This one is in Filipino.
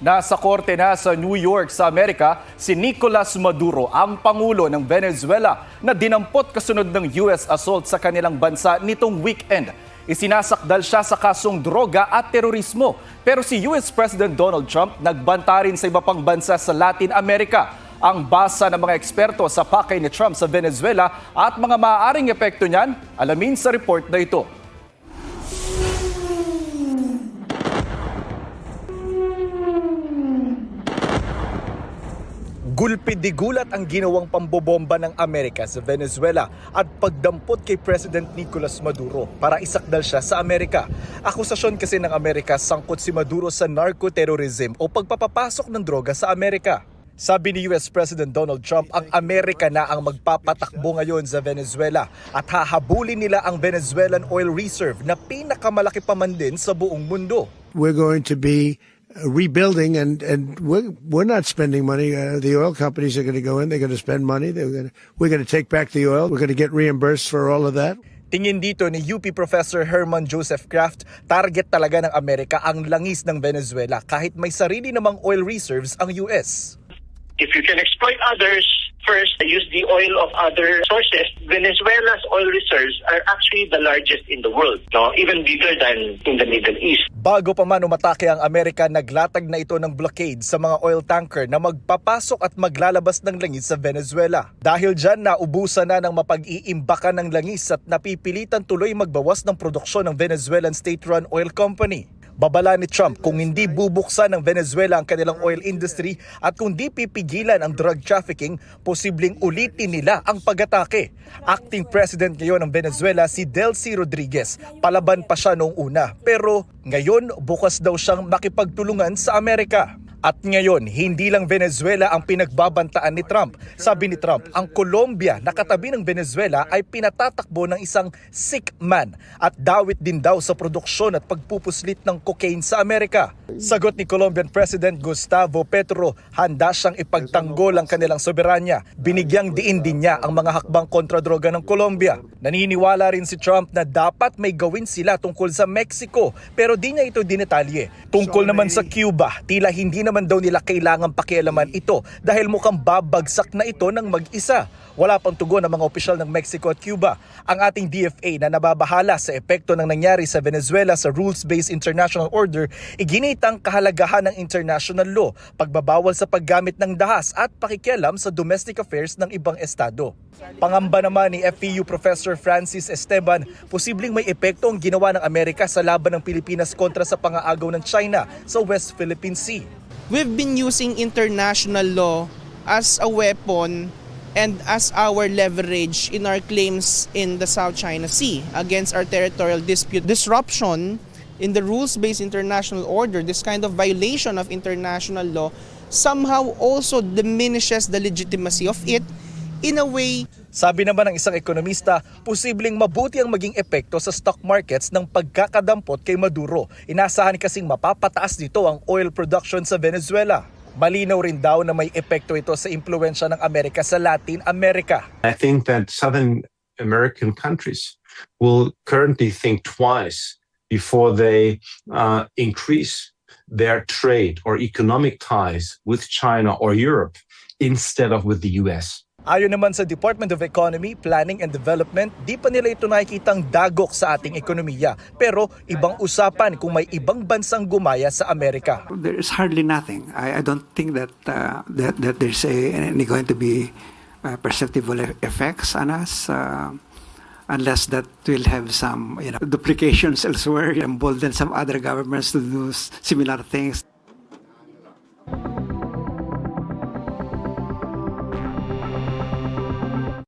Nasa korte na sa New York sa Amerika si Nicolas Maduro, ang Pangulo ng Venezuela na dinampot kasunod ng US assault sa kanilang bansa nitong weekend. Isinasakdal siya sa kasong droga at terorismo. Pero si US President Donald Trump nagbanta rin sa iba pang bansa sa Latin America. Ang basa ng mga eksperto sa pakay ni Trump sa Venezuela at mga maaaring epekto niyan, alamin sa report na ito. Gulpi-digulat ang ginawang pambobomba ng Amerika sa Venezuela at pagdampot kay President Nicolas Maduro para isakdal siya sa Amerika. Akusasyon kasi ng Amerika sangkot si Maduro sa narco-terrorism o pagpapapasok ng droga sa Amerika. Sabi ni US President Donald Trump, ang Amerika na ang magpapatakbo ngayon sa Venezuela at hahabulin nila ang Venezuelan oil reserve na pinakamalaki pa man din sa buong mundo. We're going to be rebuilding and we're not spending money. The oil companies are going to go in, they're going to spend money. We're going to take back the oil. We're going to get reimbursed for all of that. Tingin dito ni UP Professor Herman Joseph Kraft, target talaga ng Amerika ang langis ng Venezuela kahit may sarili namang oil reserves ang US. If you can exploit others, first, use the oil of other sources. Venezuela's oil reserves are actually the largest in the world, no? Even bigger than in the Middle East. Bago pa man umatake ang Amerika, naglatag na ito ng blockade sa mga oil tanker na magpapasok at maglalabas ng langis sa Venezuela. Dahil dyan, naubusan na ng mapag-iimbakan ng langis at napipilitan tuloy magbawas ng produksyon ng Venezuelan state-run oil company. Babala ni Trump kung hindi bubuksan ng Venezuela ang kanilang oil industry at kung di pipigilan ang drug trafficking, posibleng ulitin nila ang pag-atake. Acting President ngayon ng Venezuela si Delcy Rodriguez. Palaban pa siya noong una, pero ngayon bukas daw siyang makipagtulungan sa Amerika. At ngayon, hindi lang Venezuela ang pinagbabantaan ni Trump. Sabi ni Trump, ang Colombia na katabi ng Venezuela ay pinatatakbo ng isang sick man at dawit din daw sa produksyon at pagpupuslit ng cocaine sa Amerika. Sagot ni Colombian President Gustavo Petro, handa siyang ipagtanggol ang kanilang soberanya. Binigyang diin din niya ang mga hakbang kontra droga ng Colombia. Naniniwala rin si Trump na dapat may gawin sila tungkol sa Mexico, pero di niya ito dinetalye. Tungkol naman sa Cuba, tila hindi naman daw nila kailangang pakialaman ito dahil mukhang babagsak na ito ng mag-isa. Wala pang tugon ng mga opisyal ng Mexico at Cuba. Ang ating DFA na nababahala sa epekto ng nangyari sa Venezuela sa rules-based international order, iginitang kahalagahan ng international law, pagbabawal sa paggamit ng dahas at pakikialam sa domestic affairs ng ibang estado. Pangamba naman ni FEU Professor Francis Esteban, posibleng may epekto ang ginawa ng Amerika sa laban ng Pilipinas kontra sa pangaagaw ng China sa West Philippine Sea. We've been using international law as a weapon and as our leverage in our claims in the South China Sea against our territorial dispute. Disruption in the rules-based international order, this kind of violation of international law, somehow also diminishes the legitimacy of it in a way. Sabi naman ng isang ekonomista, posibleng mabuti ang maging epekto sa stock markets ng pagkakadampot kay Maduro. Inasahan kasing mapapataas dito ang oil production sa Venezuela. Malinaw rin daw na may epekto ito sa impluwensya ng Amerika sa Latin America. I think that Southern American countries will currently think twice before they increase their trade or economic ties with China or Europe instead of with the US. Ayon naman sa Department of Economy, Planning and Development, di pa nila ito nakikitang dagok sa ating ekonomiya. Pero ibang usapan kung may ibang bansang gumaya sa Amerika. There is hardly nothing. I don't think that there's any going to be perceptible effects on us unless that will have some duplications elsewhere, embolden some other governments to do similar things.